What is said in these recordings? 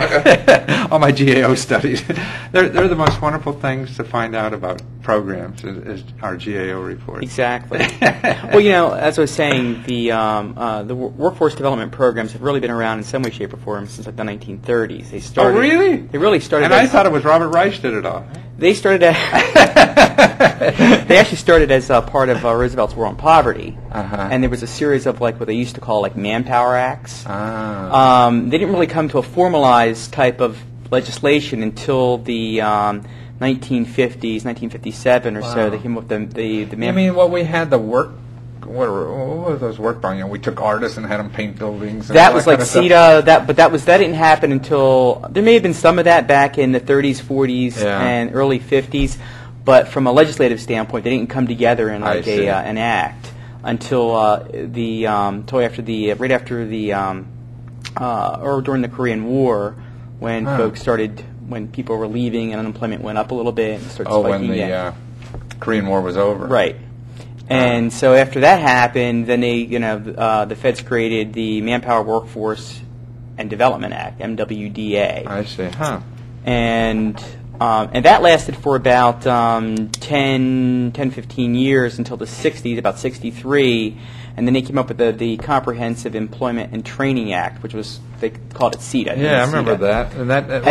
all my GAO studies. They're the most wonderful things to find out about programs is our GAO reports. Exactly. Well, as I was saying, the workforce development programs have really been around in some way, shape, or form since like the 1930s. They started. Oh, really? They really started. And I thought it was Robert Reich did it all. They started. They actually started as part of Roosevelt's War on Poverty, and there was a series of what they used to call Manpower Acts. They didn't really come to a formalized type of legislation until the 1950s, 1957 or so. They came up with the You mean what we had the work? What were those work bonds? We took artists and had them paint buildings. And that was like CETA. That didn't happen until there may have been some of that back in the 30s, 40s, and early 50s. But from a legislative standpoint, they didn't come together in an act until or during the Korean War, when when people were leaving and unemployment went up a little bit and started spiking when the Korean War was over. Right. And so after that happened, then the feds created the Manpower Workforce and Development Act, MWDA. I see. And that lasted for about 10, 15 years until the 60s, about 63, and then they came up with the Comprehensive Employment and Training Act, which was, they called it CETA. Yeah, I remember that. And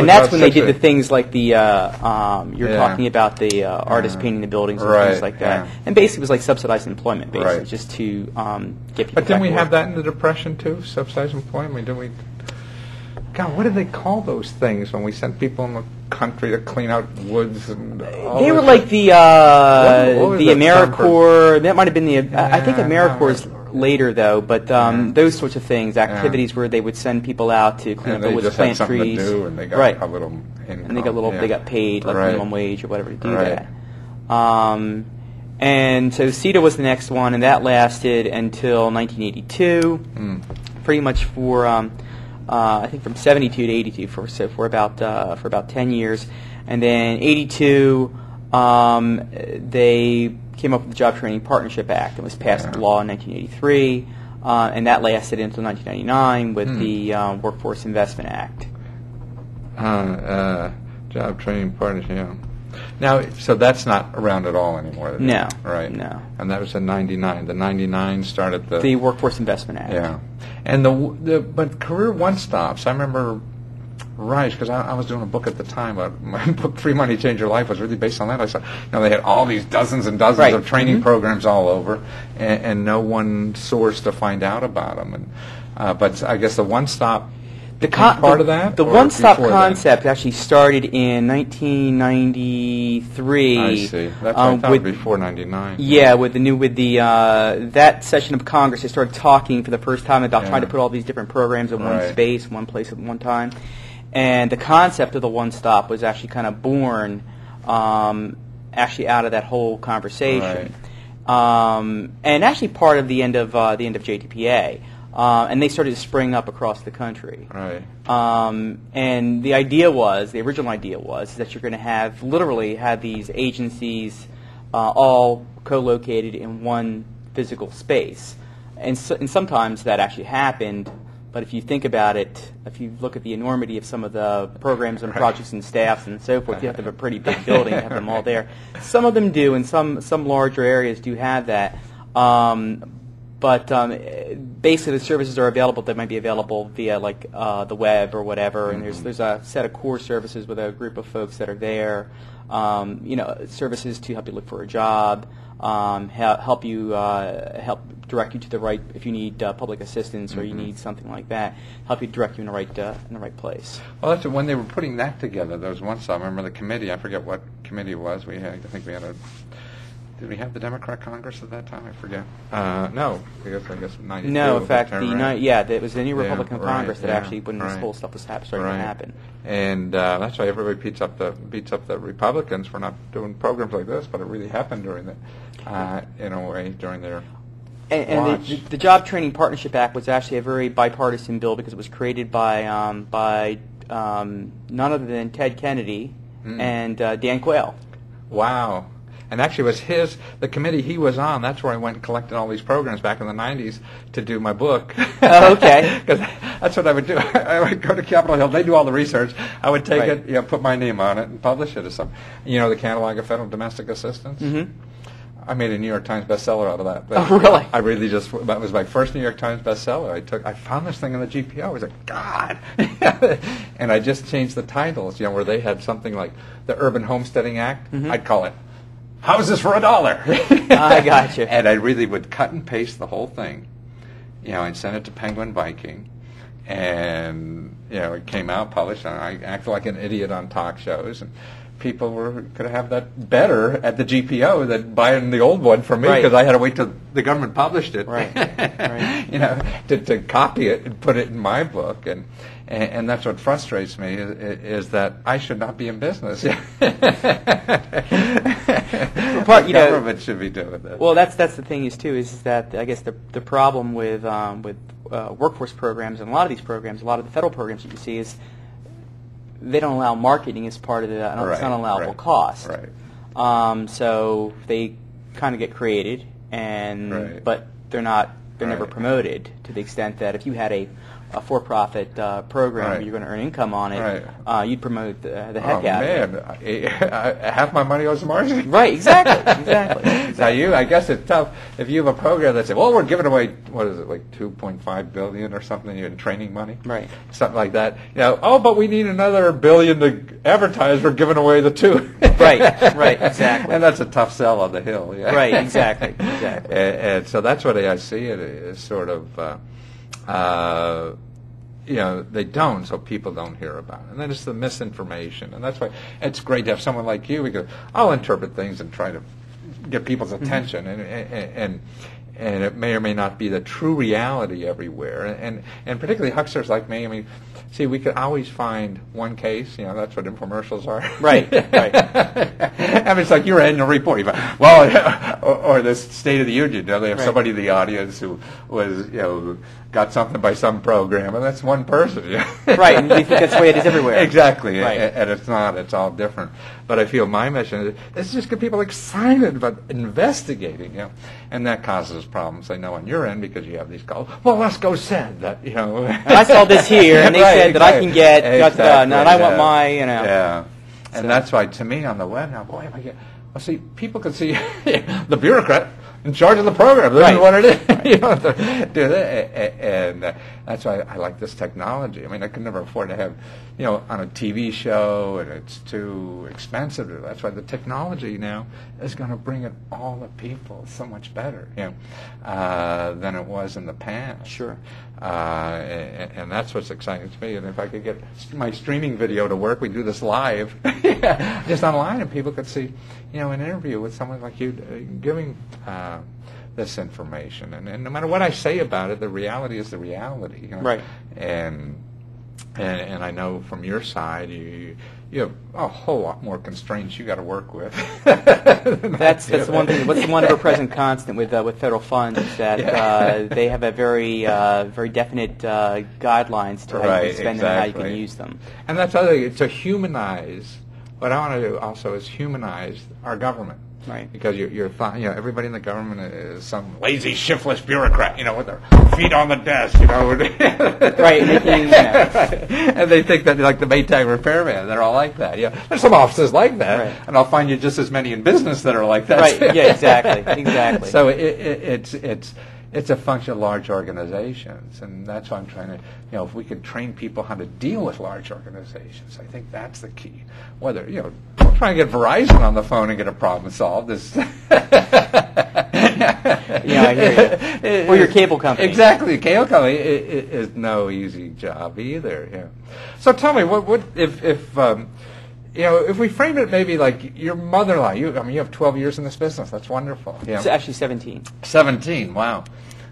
that's when they did the things like you're talking about the artists painting the buildings and things like that. And basically it was like subsidized employment, basically, just to get people. But didn't we have that in the Depression too, subsidized employment? God, what did they call those things when we sent people in the country to clean out woods and all they were like the AmeriCorps. That might have been I think AmeriCorps is later though, but those sorts of things, activities where they would send people out to clean up the woods, plant trees. To do, and they got a little income. And they got paid like minimum wage or whatever to do that. And so CETA was the next one, and that lasted until 1982, pretty much for. I think from 72 to 82 for about 10 years, and then 82 they came up with the Job Training Partnership Act. It was passed into law in 1983, and that lasted until 1999 with the Workforce Investment Act. Job Training Partnership. Yeah. Now, so that's not around at all anymore. No. Right. No. And that was in '99. The '99 started the Workforce Investment Act. Yeah. And but career one-stops. I remember Rice, because I was doing a book at the time. My book Free Money Change Your Life was really based on that. I saw, they had all these dozens and dozens of training programs all over, and no one source to find out about them. And but I guess the one-stop. Part of that? The one-stop concept actually started in 1993. I see. That's I thought before '99. Yeah, with that session of Congress, they started talking for the first time about trying to put all these different programs in one space, one place at one time. And the concept of the one-stop was actually kind of born, actually out of that whole conversation, and actually part of the end of JTPA. And they started to spring up across the country. Right. And the original idea was that you're going to have these agencies all co-located in one physical space. And sometimes that actually happened, but if you think about it, if you look at the enormity of some of the programs and projects and staffs and so forth, you have to have a pretty big building to have them all there. Some of them do, and some larger areas do have that. But basically, the services are available. They might be available via the web or whatever. And there's a set of core services with a group of folks that are there. Services to help you look for a job, help direct you to the right if you need public assistance or you need something like that. Help you direct you in the right place. Well, that's when they were putting that together. There was once I remember the committee. I forget what committee it was. I think we had a. Did we have the Democrat Congress at that time? I forget. No, I guess 92. No, in fact, it was the new Republican Congress that actually, when this whole stuff was starting to happen. And that's why everybody beats up the Republicans for not doing programs like this, but it really happened during during their. And the Job Training Partnership Act was actually a very bipartisan bill because it was created by none other than Ted Kennedy and Dan Quayle. Wow. And actually, it was the committee he was on. That's where I went and collected all these programs back in the '90s to do my book. Oh, okay. Because that's what I would do. I would go to Capitol Hill. They do all the research. I would take it, put my name on it, and publish it as something. The catalog of federal domestic assistance. Mm-hmm. I made a New York Times bestseller out of that. But oh, really? I really that was my first New York Times bestseller. I found this thing in the GPO. I was like, God. And I just changed the titles, where they had something like the Urban Homesteading Act. Mm-hmm. I'd call it Houses for $1. I gotcha. And I really would cut and paste the whole thing, and send it to Penguin Viking. And, it came out, published, and I acted like an idiot on talk shows. And people could have that better at the GPO than buying the old one from me, because I had to wait till the government published it, right. to copy it and put it in my book, and that's what frustrates me is that I should not be in business. The government should be doing that. Well, that's the thing is that I guess the problem with workforce programs and a lot of these programs, a lot of the federal programs that you see is they don't allow marketing as part of the it's not an allowable cost. Right. So they kind of get created, but they're never promoted to the extent that if you had a for-profit program, you're going to earn income on it. You'd promote the heck out of it. Half my money goes to marketing. Right, exactly. Now I guess it's tough if you have a program that says, well, we're giving away, what is it, like $2.5 billion or something in training money, right? Something like that. But we need another $1 billion to advertise. We're giving away the $2. Right, exactly. And that's a tough sell on the Hill. Yeah. Right, exactly. And so that's what I see it as sort of. They don't, so people don't hear about it. And then it's the misinformation. And that's why it's great to have someone like you, because I'll interpret things and try to get people's attention. And it may or may not be the true reality everywhere. And particularly hucksters like me, see, we could always find one case. That's what infomercials are. Right. It's like your annual report. You find, or this State of the Union. They have somebody in the audience who was, got something by some program, and that's one person. Right, and we think that's the way it is everywhere. Exactly, and it's not. It's all different. But I feel my mission is just get people excited about investigating, and that causes problems, I know, on your end, because you have these calls. Well, Lesko said that, And I saw this here, and they said that I can get, and I want my, Yeah, and that's why, to me, on the web now, boy, if I get, see, people can see the bureaucrat in charge of the program. This is what it is. Do that, and that's why I like this technology. I could never afford to have, on a TV show, and it's too expensive. That's why the technology now is going to bring it all the people so much better, than it was in the past. Sure. And that's what's exciting to me. And if I could get my streaming video to work, we do this live, just online, and people could see, an interview with someone like you giving this information. And no matter what I say about it, the reality is the reality. Right. And I know from your side, you have a whole lot more constraints you got to work with. That's one thing. What's one ever-present constant with federal funds is that they have a very definite guidelines to how you can spend them and how you can use them. And that's other thing, to humanize. What I want to do also is humanize our government. Right. Because everybody in the government is some lazy, shiftless bureaucrat, with their feet on the desk, Right. And they think that, like the Maytag repairman, they're all like that. There's some offices like that, right. And I'll find you just as many in business that are like that. Right. Yeah. Exactly. So it's a function of large organizations, and that's why I'm trying to, if we could train people how to deal with large organizations, I think that's the key. Whether, don't try and get Verizon on the phone and get a problem solved. I hear you. Or your cable company. Exactly. Cable company is no easy job either. So tell me, what if we frame it maybe like your mother-in-law, you have 12 years in this business. That's wonderful. It's actually 17. 17, wow.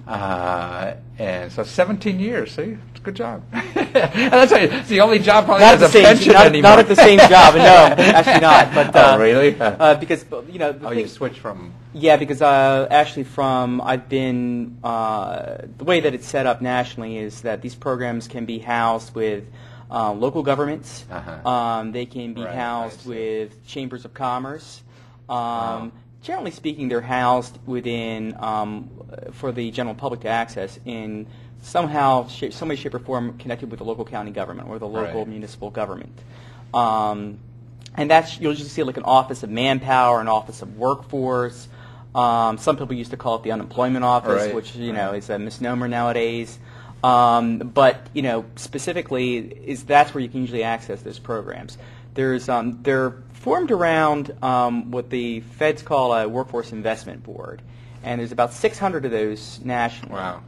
And so 17 years, see? It's a good job. And that's it's the only job probably that has a pension anymore. Not at the same job, no, actually not. But, really? Because, you switched from... Yeah, because actually I've been, the way that it's set up nationally is that these programs can be housed with local governments. They can be housed with chambers of commerce. generally speaking, they're housed within, for the general public to access in somehow, some way, shape, or form connected with the local county government or the local municipal government. And that's, you'll usually see like an office of manpower, an office of workforce. Some people used to call it the unemployment office, which, is a misnomer nowadays. But, specifically, that's where you can usually access those programs. They're formed around what the feds call a workforce investment board. And there's about 600 of those nationally. Wow.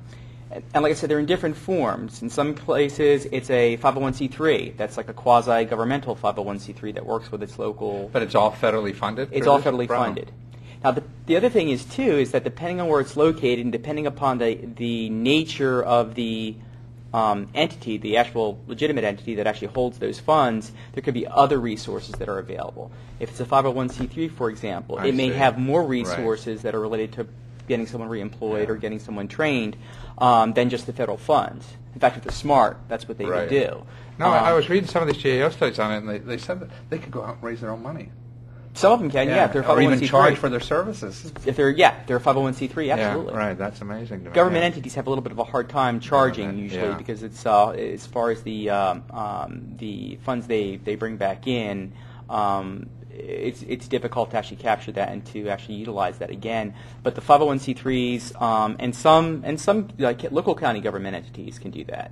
And like I said, they're in different forms. In some places, it's a 501c3. That's like a quasi-governmental 501c3 that works with its local... But it's all federally funded? It's all federally funded. Now, the other thing is, too, is that depending on where it's located and depending upon the nature of the entity, the actual legitimate entity that actually holds those funds, there could be other resources that are available. If it's a 501c3, for example, it may have more resources that are related to getting someone reemployed or getting someone trained than just the federal funds. In fact, if they're smart, that's what they would do. No, I was reading some of these GAO studies on it, and they said that they could go out and raise their own money. Some of them can, if they're 501c3. Or even charge for their services. If they're a 501c3, absolutely. Yeah, right, that's amazing to me. Government entities have a little bit of a hard time charging usually because it's as far as the funds they bring back in, it's difficult to actually capture that and to actually utilize that again. But the 501c3s and some like local county government entities can do that,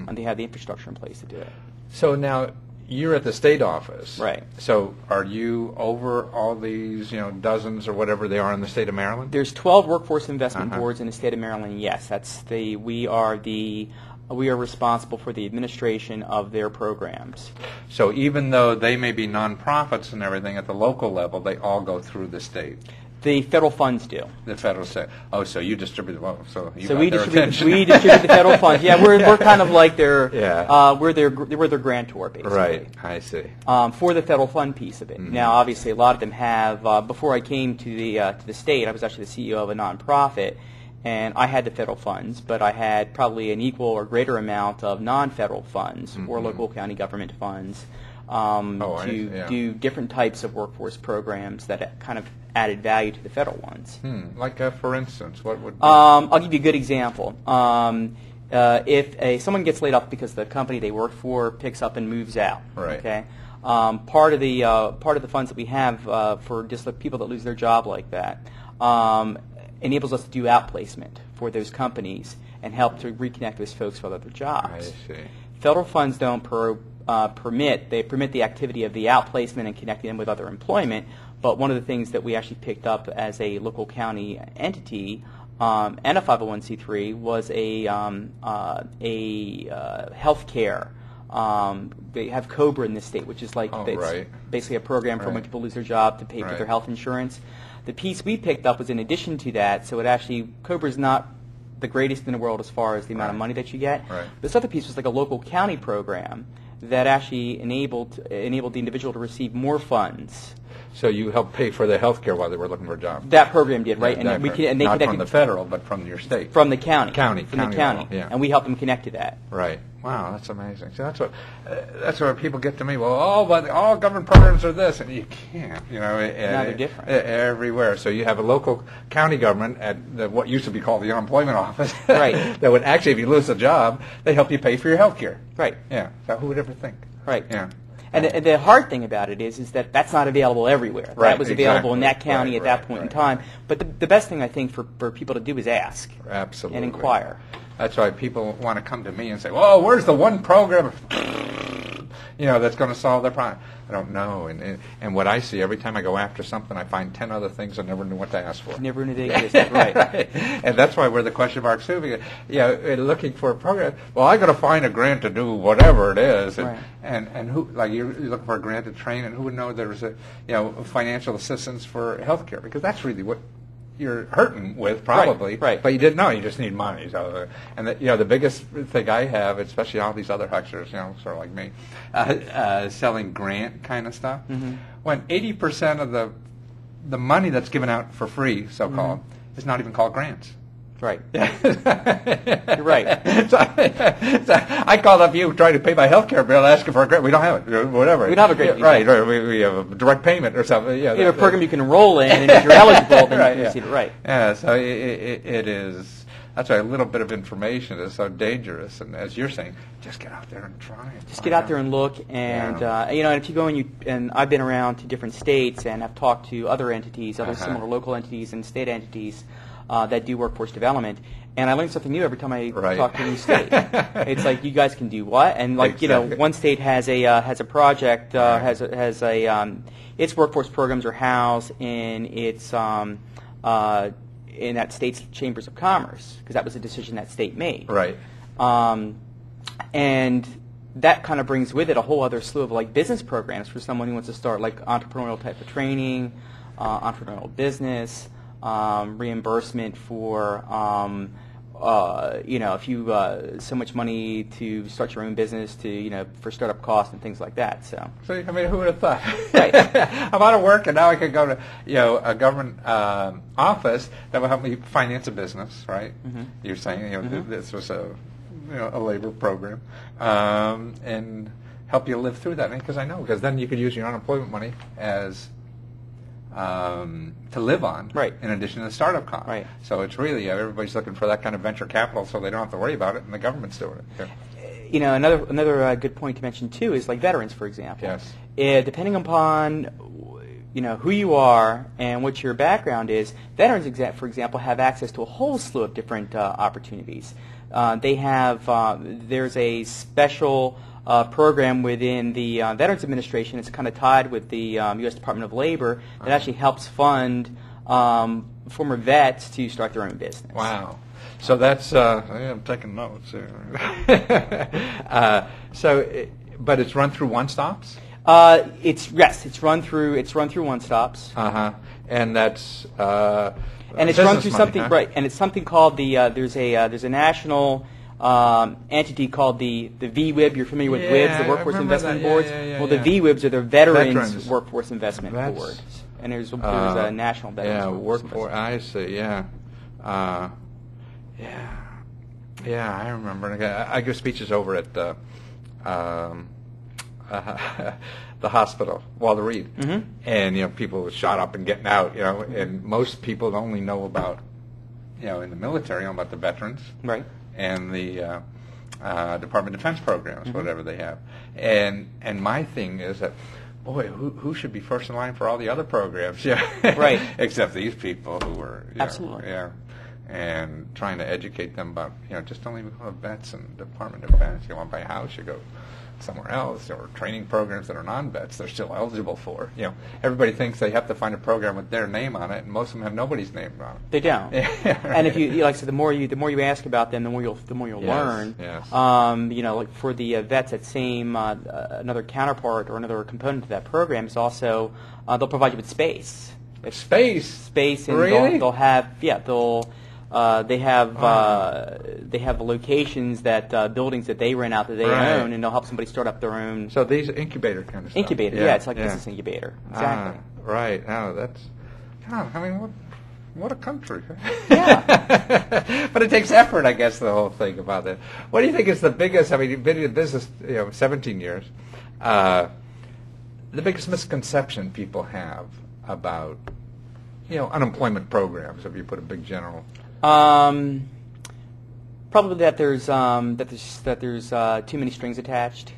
and they have the infrastructure in place to do it. So now you're at the state office, right? So are you over all these, dozens or whatever they are in the state of Maryland? There's 12 workforce investment boards in the state of Maryland. Yes, we are responsible for the administration of their programs. So even though they may be nonprofits and everything at the local level, they all go through the state. The federal funds do. The federal state. Oh, so you distribute. Well, so you we distribute the federal funds. Yeah, we're kind of like their we're their grantor basically. Right. I see. For the federal fund piece of it. Now, obviously, a lot of them have. Before I came to the state, I was actually the CEO of a nonprofit, and I had the federal funds, but I had probably an equal or greater amount of non-federal funds or local county government funds. To do different types of workforce programs that kind of added value to the federal ones. Like, for instance, what would be? I'll give you a good example. If someone gets laid off because the company they work for picks up and moves out, okay, part of the funds that we have for just the people that lose their job like that enables us to do outplacement for those companies and help to reconnect those folks with other jobs. I see. Federal funds don't permit the activity of the outplacement and connecting them with other employment, but one of the things that we actually picked up as a local county entity and a 501c3 was a health care. They have COBRA in this state, which is like basically a program for when people lose their job to pay for their health insurance. The piece we picked up was in addition to that, so it actually, COBRA is not the greatest in the world as far as the amount of money that you get. This other piece was like a local county program that actually enabled the individual to receive more funds. So you helped pay for their health care while they were looking for a job. That program did, right? Not from the federal, but from your state. From the county. From the county. And we helped them connect to that. Right. Wow, that's amazing. So that's where people get to me. Well, all government programs are this, and you can't. No, they're different everywhere. So you have a local county government at what used to be called the unemployment office. Right. That would actually, if you lose a job, they help you pay for your health care. Right. Yeah. So who would ever think? Right. Yeah. And the hard thing about it is that that's not available everywhere. Right, that was available in that county at that point in time. But the best thing I think for people to do is ask. Absolutely. And inquire. That's why people want to come to me and say, "Well, where's the one program, that's going to solve their problem?" I don't know. And what I see every time I go after something, I find 10 other things I never knew what to ask for. Never knew they existed. Right. And that's why we're the question mark too. Because, looking for a program. Well, I got to find a grant to do whatever it is, and who, like, you're looking for a grant to train, and who would know there's a financial assistance for healthcare, because that's really what you're hurting with, probably, right. But you didn't know. You just need money. So, and the biggest thing I have, especially all these other hucksters, sort of like me, selling grant kind of stuff. When 80% of the money that's given out for free, so-called, is not even called grants. Right. You're right. So I called up you trying to pay my health care bill, asking for a grant. We don't have it. Whatever. We don't have a grant. Right. We have a direct payment or something. Yeah, you have a program you can enroll in, and if you're eligible, then right, you can receive it. Right. Yeah. So it is. That's why a little bit of information is so dangerous. And as you're saying, just get out there and try it. Just get out there and look. And, and if you go and I've been around to different states and I've talked to other entities, other similar local entities and state entities that do workforce development. And I learn something new every time I talk to a new state. It's like, you guys can do what? And like, one state has a project, has its workforce programs are housed in its in that state's chambers of commerce, because that was a decision that state made. Right. And that kind of brings with it a whole other slew of like business programs for someone who wants to start like entrepreneurial type of training, entrepreneurial business, reimbursement for if you so much money to start your own business to for startup costs and things like that. So I mean, who would have thought? Right. I'm out of work and now I could go to a government office that will help me finance a business, right? Mm-hmm. You're saying this was a labor program and help you live through that. Because then you could use your unemployment money as to live on, right, in addition to the startup cost. Right. So it's really everybody's looking for that kind of venture capital, so they don't have to worry about it, and the government's doing it. Yeah. Another good point to mention too is like veterans, for example. Yes. Depending upon who you are and what your background is, veterans, for example, have access to a whole slew of different opportunities. They have there's a special program within the Veterans Administration. It's kind of tied with the U.S. Department of Labor that actually helps fund former vets to start their own business. Wow. So that's I'm taking notes here. But it's run through one stops? It's run through one stops. And that's and it's run through something right. And it's something called the there's a national entity called the VWIB. You're familiar with WIBs, the Workforce Investment Boards? The VWIBs are the Veterans Workforce Investment Board. And there's a national Veterans Workforce. I see. Yeah. I remember. I give speeches over at the hospital, Walter Reed, and people shot up and getting out, and most people only know about, in the military, about the veterans, right, and the Department of Defense programs, whatever they have, and my thing is that, boy, who should be first in line for all the other programs? Right, except these people who were absolutely, and trying to educate them about, just don't even go to vets and Department of Defense. You want to buy a house, you go somewhere else. There are training programs that are non-vets they're still eligible for. Everybody thinks they have to find a program with their name on it, and most of them have nobody's name on it. They don't. And if you like I said, the more you ask about them, the more you'll learn. Yes. Like for the vets, that same another counterpart or another component of that program is also they'll provide you with space. Space, and really? they'll have they have locations that buildings that they rent out that they own, and they'll help somebody start up their own. So these incubator kind of stuff. Incubator, it's like a business incubator. Exactly. Right. Now that's, God, I mean, what a country. Yeah. But it takes effort, I guess, the whole thing about it. What do you think is the biggest? I mean, you've been in business, 17 years. The biggest misconception people have about, unemployment programs, if you put a big general. Probably that there's too many strings attached.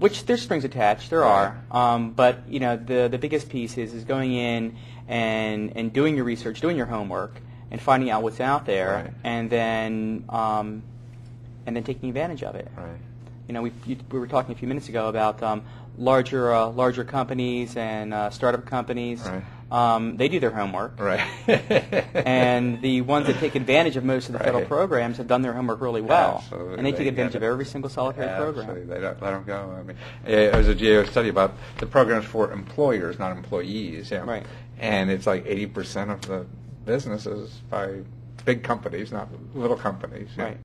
Which there's strings attached, there are. But the biggest piece is going in and doing your research, doing your homework, and finding out what's out there, and then taking advantage of it. Right. We were talking a few minutes ago about larger companies and startup companies. Right. They do their homework. Right. And the ones that take advantage of most of the federal programs have done their homework really well. Absolutely. And they take advantage of every single solitary program. Absolutely. They don't let them go. I mean, it was a GAO study about the programs for employers, not employees. Right. And it's like 80% of the businesses by big companies, not little companies. Right.